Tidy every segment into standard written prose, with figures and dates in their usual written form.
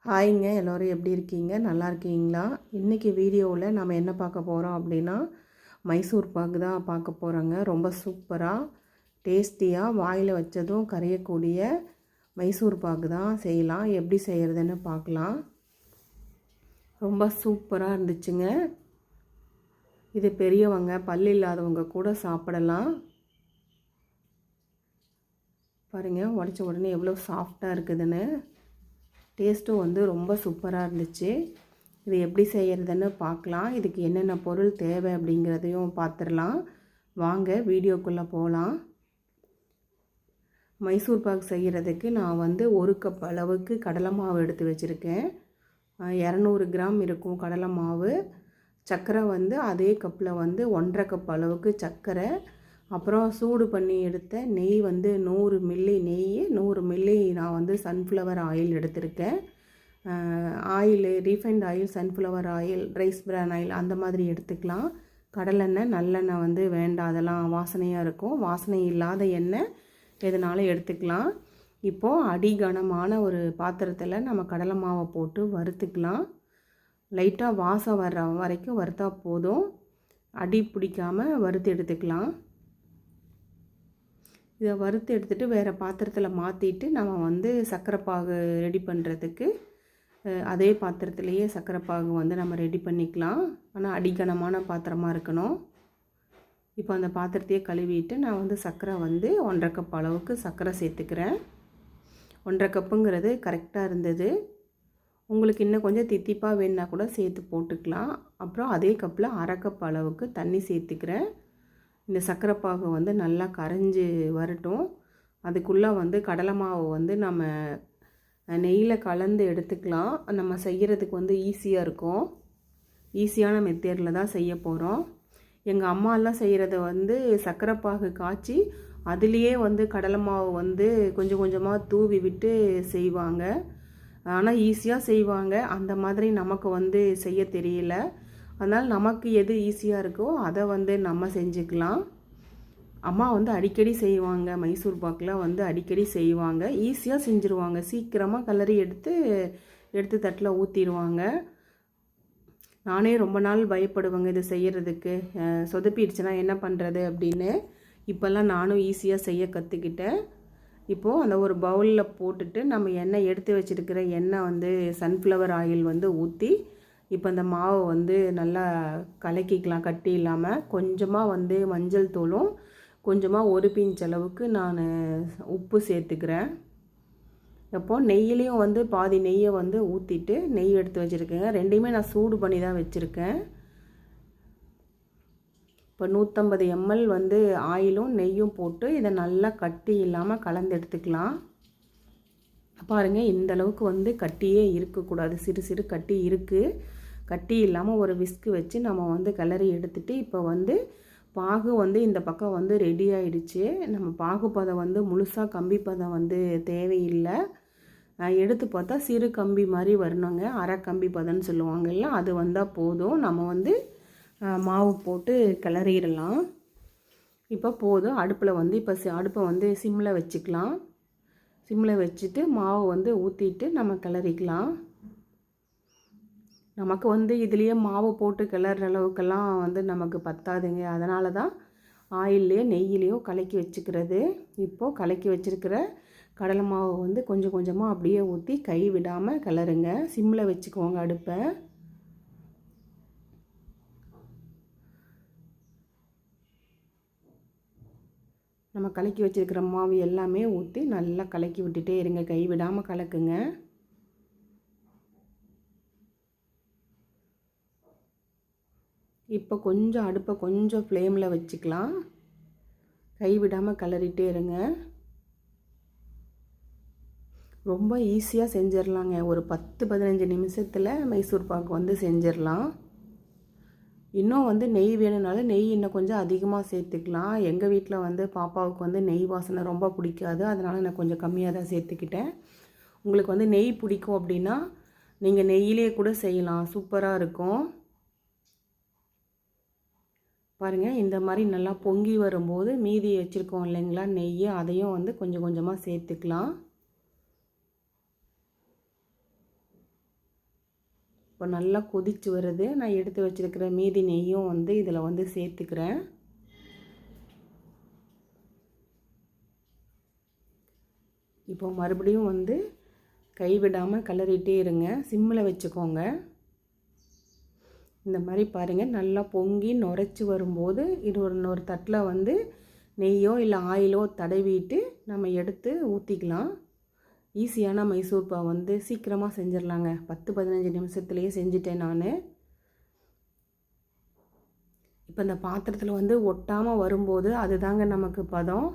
ஹாய்ங்க, எல்லோரும் எப்படி இருக்கீங்க? நல்லா இருக்கீங்களா? இன்றைக்கி வீடியோவில் நம்ம என்ன பார்க்க போகிறோம் அப்படின்னா, மைசூர் பாக்கு தான் பார்க்க போகிறோங்க. ரொம்ப சூப்பராக டேஸ்டியாக வாயில் வச்சதும் கரையக்கூடிய மைசூர் பாக்கு தான் செய்யலாம். எப்படி செய்கிறதுன்னு பார்க்கலாம். ரொம்ப சூப்பராக இருந்துச்சுங்க. இது பெரியவங்க, பல் இல்லாதவங்க கூட சாப்பிடலாம். பாருங்கள், உடச்ச உடனே எவ்வளோ சாஃப்டாக இருக்குதுன்னு. டேஸ்ட்டும் வந்து ரொம்ப சூப்பராக இருந்துச்சு. இது எப்படி செய்கிறதுன்னு பார்க்கலாம். இதுக்கு என்னென்ன பொருள் தேவை அப்படிங்கிறதையும் பார்த்துடலாம். வாங்க வீடியோக்குள்ளே போகலாம். மைசூர் பாக் செய்கிறதுக்கு நான் வந்து 1 கப் அளவுக்கு கடலை மாவு எடுத்து வச்சுருக்கேன். 200 கிராம் இருக்கும் கடலை மாவு. சர்க்கரை வந்து அதே கப்பில் வந்து 1.5 கப் அளவுக்கு சர்க்கரை. அப்புறம் சூடு பண்ணி எடுத்த நெய் வந்து 100 மில்லி நெய், 100 மில்லி நான் வந்து சன்ஃப்ளவர் ஆயில் எடுத்திருக்கேன். Oil refined oil, sunflower oil, rice bran oil அந்த மாதிரி எடுத்துக்கலாம். கடலெண்ணெய், நல்லெண்ணெய் வந்து வேண்டாம், அதெல்லாம் வாசனையாக இருக்கும். வாசனை இல்லாத எண்ணெய் எதுனாலும் எடுத்துக்கலாம். இப்போது அடிகனமான ஒரு பாத்திரத்தில் நம்ம கடலை மாவை போட்டு வறுத்துக்கலாம். லைட்டாக வாசம் வர்ற வரைக்கும் வறுத்தா போதும். அடி பிடிக்காமல் வறுத்து எடுத்துக்கலாம். இதை வறுத்து எடுத்துகிட்டு வேறு பாத்திரத்தில் மாற்றிட்டு நம்ம வந்து சர்க்கரைப்பாகு ரெடி பண்ணுறதுக்கு அதே பாத்திரத்துலேயே சர்க்கரைப்பாகு வந்து நம்ம ரெடி பண்ணிக்கலாம். ஆனால் அடிகனமான பாத்திரமாக இருக்கணும். இப்போ அந்த பாத்திரத்தையே கழுவிட்டு நான் வந்து சர்க்கரை வந்து 1.5 கப் அளவுக்கு சர்க்கரை சேர்த்துக்கிறேன். 1.5 கப்புங்கிறது கரெக்டாக இருந்தது. உங்களுக்கு இன்னும் கொஞ்சம் தித்திப்பாக வேணுன்னா கூட சேர்த்து போட்டுக்கலாம். அப்புறம் அதே கப்பில் 1/2 கப் அளவுக்கு தண்ணி சேர்த்துக்கிறேன். இந்த சர்க்கரைப்பாகு வந்து நல்லா கரைஞ்சி வரட்டும். அதுக்குள்ளே வந்து கடலை மாவு வந்து நம்ம நெய்யில் கலந்து எடுத்துக்கலாம். நம்ம செய்கிறதுக்கு வந்து ஈஸியாக இருக்கும். ஈஸியான மெத்தேடில் தான் செய்ய போகிறோம். எங்கள் அம்மாலாம் செய்கிறத வந்து சர்க்கரைப்பாகு காய்ச்சி அதுலேயே வந்து கடலை மாவு வந்து கொஞ்சம் கொஞ்சமாக தூவி விட்டு செய்வாங்க. ஆனால் ஈஸியாக செய்வாங்க. அந்த மாதிரி நமக்கு வந்து செய்ய தெரியல. அதனால் நமக்கு எது ஈஸியாக இருக்கோ அதை வந்து நம்ம செஞ்சுக்கலாம். அம்மா வந்து அடிக்கடி செய்வாங்க. மைசூர் பாக்கில் வந்து அடிக்கடி செய்வாங்க. ஈஸியாக செஞ்சுருவாங்க. சீக்கிரமாக கலரி எடுத்து தட்டில் ஊற்றிடுவாங்க. நானே ரொம்ப நாள் பயப்படுவேங்க இது செய்கிறதுக்கு. சொதப்பிடுச்சுன்னா என்ன பண்ணுறது அப்படின்னு. இப்போல்லாம் நானும் ஈஸியாக செய்ய கற்றுக்கிட்டேன். இப்போது அந்த ஒரு பவுலில் போட்டுட்டு நம்ம எண்ணெய் எடுத்து வச்சுருக்கிற எண்ணெய் வந்து சன்ஃப்ளவர் ஆயில் வந்து ஊற்றி இப்போ இந்த மாவை வந்து நல்லா கலக்கிக்கலாம். கட்டி இல்லாமல் கொஞ்சமாக வந்து மஞ்சள் தூளும் கொஞ்சமாக 1 பிஞ்ச் அளவுக்கு நான் உப்பு சேர்த்துக்கிறேன். அப்போது நெய்யிலையும் வந்து பாதி நெய்யை வந்து ஊற்றிட்டு நெய் எடுத்து வச்சுருக்கேங்க. ரெண்டையுமே நான் சூடு பண்ணி தான் வச்சுருக்கேன். இப்போ 150 ml வந்து ஆயிலும் நெய்யும் போட்டு இதை நல்லா கட்டி இல்லாமல் கலந்து எடுத்துக்கலாம். பாருங்கள், இந்த அளவுக்கு வந்து கட்டியே இருக்கக்கூடாது. சிறு சிறு கட்டி இருக்குது. கட்டி இல்லாமல் ஒரு விஸ்கு வச்சு நம்ம வந்து கிளறி எடுத்துகிட்டு இப்போ வந்து பாகு வந்து இந்த பக்கம் வந்து ரெடி ஆகிடுச்சு. நம்ம பாகு பதம் வந்து முழுசாக கம்பி பதம் வந்து தேவையில்லை. எடுத்து பார்த்தா சிறு கம்பி மாதிரி வரணுங்க. அரை கம்பி பதம்னு சொல்லுவாங்கல்ல, அது வந்தால் போதும். நம்ம வந்து மாவு போட்டு கிளறிடலாம். இப்போ போதும். அடுப்பில் வந்து இப்போ அடுப்பை வந்து சிம்மில் வச்சுக்கலாம். சிம்மில் வச்சுட்டு மாவு வந்து ஊற்றிட்டு நம்ம கிளறிக்கலாம். நமக்கு வந்து இதுலேயே மாவு போட்டு கிளற அளவுக்கெல்லாம் வந்து நமக்கு பத்தாதுங்க. அதனால தான் ஆயில்லையோ நெய்யிலையோ கலக்கி வச்சுக்கிறது. இப்போது கலக்கி வச்சுருக்கிற கடலை மாவு வந்து கொஞ்சம் கொஞ்சமாக அப்படியே ஊற்றி கை விடாமல் கிளறுங்க. சிம்மில் வச்சுக்கோங்க அடுப்பை. நம்ம கலக்கி வச்சுருக்கிற மாவு எல்லாமே ஊற்றி நல்லா கலக்கி விட்டுட்டே இருங்க. கை விடாமல் கலக்குங்க. இப்போ கொஞ்சம் அடுப்பை கொஞ்சம் ஃப்ளேமில் வச்சுக்கலாம். கை விடாமல் கிளறிட்டே இருங்க. ரொம்ப ஈஸியாக செஞ்சிடலாங்க. ஒரு 10-15 நிமிஷத்தில் மைசூர் பாக்கு வந்து செஞ்சிடலாம். இன்னும் வந்து நெய் வேணும்னாலும் நெய் இன்னும் கொஞ்சம் அதிகமாக சேர்த்துக்கலாம். எங்கள் வீட்டில் வந்து பாப்பாவுக்கு வந்து நெய் வாசனை ரொம்ப பிடிக்காது. அதனால் நான் கொஞ்சம் கம்மியாக தான் சேர்த்துக்கிட்டேன். உங்களுக்கு வந்து நெய் பிடிக்கும் அப்படின்னா நீங்கள் நெய்யிலே கூட செய்யலாம். சூப்பராக இருக்கும். பாருங்கள், இந்த மாதிரி நல்லா பொங்கி வரும்போது மீதி வச்சுருக்கோம் இல்லைங்களா நெய், அதையும் வந்து கொஞ்சம் கொஞ்சமாக சேர்த்துக்கலாம். இப்போ நல்லா கொதிச்சு வருது. நான் எடுத்து வச்சுருக்கிற மீதி நெய்யும் வந்து இதில் வந்து சேர்த்துக்கிறேன். இப்போ மறுபடியும் வந்து கைவிடாமல் கிளறிட்டே இருங்க. சிம்மில் வச்சுக்கோங்க. இந்த மாதிரி பாருங்கள், நல்லா பொங்கி நுரைச்சி வரும்போது இது இன்னொரு தட்டில் வந்து நெய்யோ இல்லை ஆயிலோ தடவிட்டு நம்ம எடுத்து ஊற்றிக்கலாம். ஈஸியான மைசூர் பாவ் வந்து சீக்கிரமாக செஞ்சிடலாங்க. 10-15 நிமிஷத்துலேயே செஞ்சுட்டேன் நான். இப்போ இந்த பாத்திரத்தில் வந்து ஒட்டாமல் வரும்போது அதுதாங்க நமக்கு பதம்.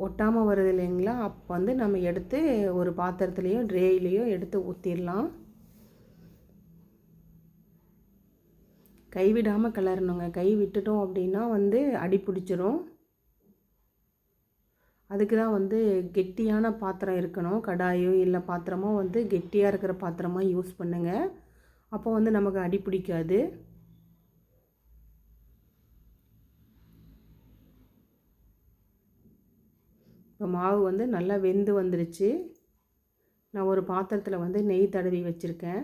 ஒட்டாமல் வருது இல்லைங்களா, அப்போ வந்து நம்ம எடுத்து ஒரு பாத்திரத்துலேயோ ட்ரேயிலையோ எடுத்து ஊற்றிடலாம். கைவிடாமல் கிளறணுங்க. கை விட்டுட்டோம் அப்படின்னா வந்து அடி பிடிச்சிரும். அதுக்கு தான் வந்து கெட்டியான பாத்திரம் இருக்கணும். கடாயோ இல்லை பாத்திரமோ வந்து கெட்டியாக இருக்கிற பாத்திரமாக யூஸ் பண்ணுங்கள். அப்போ வந்து நமக்கு அடி பிடிக்காது. இப்போ மாவு வந்து நல்லா வெந்து வந்துருச்சு. நான் ஒரு பாத்திரத்தில் வந்து நெய் தடவி வச்சுருக்கேன்.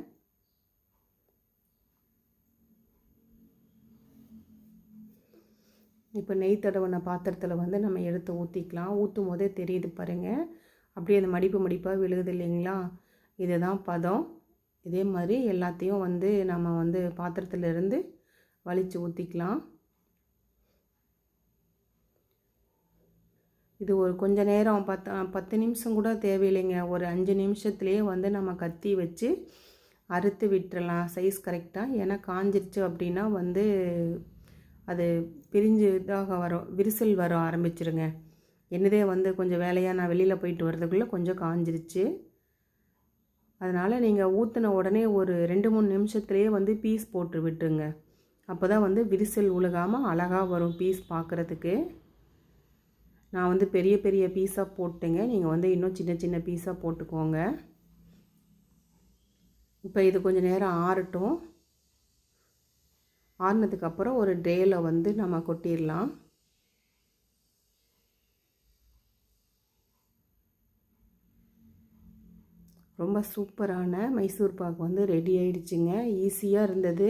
இப்போ நெய் தடவின பாத்திரத்தில் வந்து நம்ம எடுத்து ஊற்றிக்கலாம். ஊற்றும் போதே தெரியுது பாருங்கள், அப்படியே அந்த மடிப்பு மடிப்பாக விழுகுது இல்லைங்களா, இதுதான் பதம். இதே மாதிரி எல்லாத்தையும் வந்து நம்ம வந்து பாத்திரத்திலிருந்து வலித்து ஊற்றிக்கலாம். இது ஒரு கொஞ்ச நேரம் 10 நிமிஷம் கூட தேவையில்லைங்க. ஒரு 5 நிமிஷத்துலேயே வந்து நம்ம கத்தி வச்சு அறுத்து விட்டுறலாம் சைஸ் கரெக்டாக. ஏன்னா காஞ்சிருச்சு அப்படின்னா வந்து அது பிரிஞ்சு இதாக வரும், விரிசல் வர ஆரம்பிச்சிருங்க. என்னதே வந்து கொஞ்சம் வேலையாக நான் வெளியில் போயிட்டு வர்றதுக்குள்ளே கொஞ்சம் காஞ்சிருச்சு. அதனால் நீங்கள் ஊற்றின உடனே ஒரு 2-3 நிமிஷத்துலேயே வந்து பீஸ் போட்டு விட்டுருங்க. அப்போ தான் வந்து விரிசல் உழுகாமல் அழகாக வரும் பீஸ் பார்க்குறதுக்கு. நான் வந்து பெரிய பெரிய பீஸாக போட்டுங்க, நீங்கள் வந்து இன்னும் சின்ன சின்ன பீஸாக போட்டுக்கோங்க. இப்போ இது கொஞ்சம் நேரம் ஆறட்டும். ஆறினதுக்கப்புறம் ஒரு ட்ரேயில் வந்து நம்ம கொட்டிடலாம். ரொம்ப சூப்பரான மைசூர் பாக் வந்து ரெடி ஆயிடுச்சுங்க. ஈஸியாக இருந்தது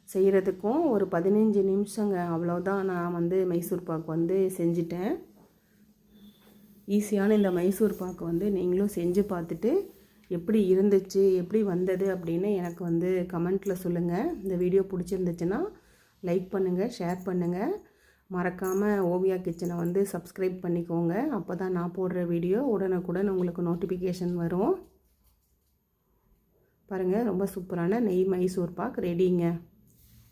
செய்கிறதுக்கும். ஒரு 15 நிமிஷங்க, அவ்வளோதான். நான் வந்து மைசூர் பாக் வந்து செஞ்சிட்டேன். ஈஸியான இந்த மைசூர் பாக்கு வந்து நீங்களும் செஞ்சு பார்த்துட்டு எப்படி இருந்துச்சு, எப்படி வந்தது அப்படின்னு எனக்கு வந்து கமெண்ட்டில் சொல்லுங்கள். இந்த வீடியோ பிடிச்சிருந்துச்சுன்னா லைக் பண்ணுங்கள், ஷேர் பண்ணுங்கள். மறக்காமல் ஓவியா கிச்சனை வந்து சப்ஸ்கிரைப் பண்ணிக்கோங்க. அப்போ தான் நான் போடுற வீடியோ உடனுக்குடன் உங்களுக்கு நோட்டிஃபிகேஷன் வரும். பாருங்கள், ரொம்ப சூப்பரான நெய் மைசூர் பாக் ரெடிங்க.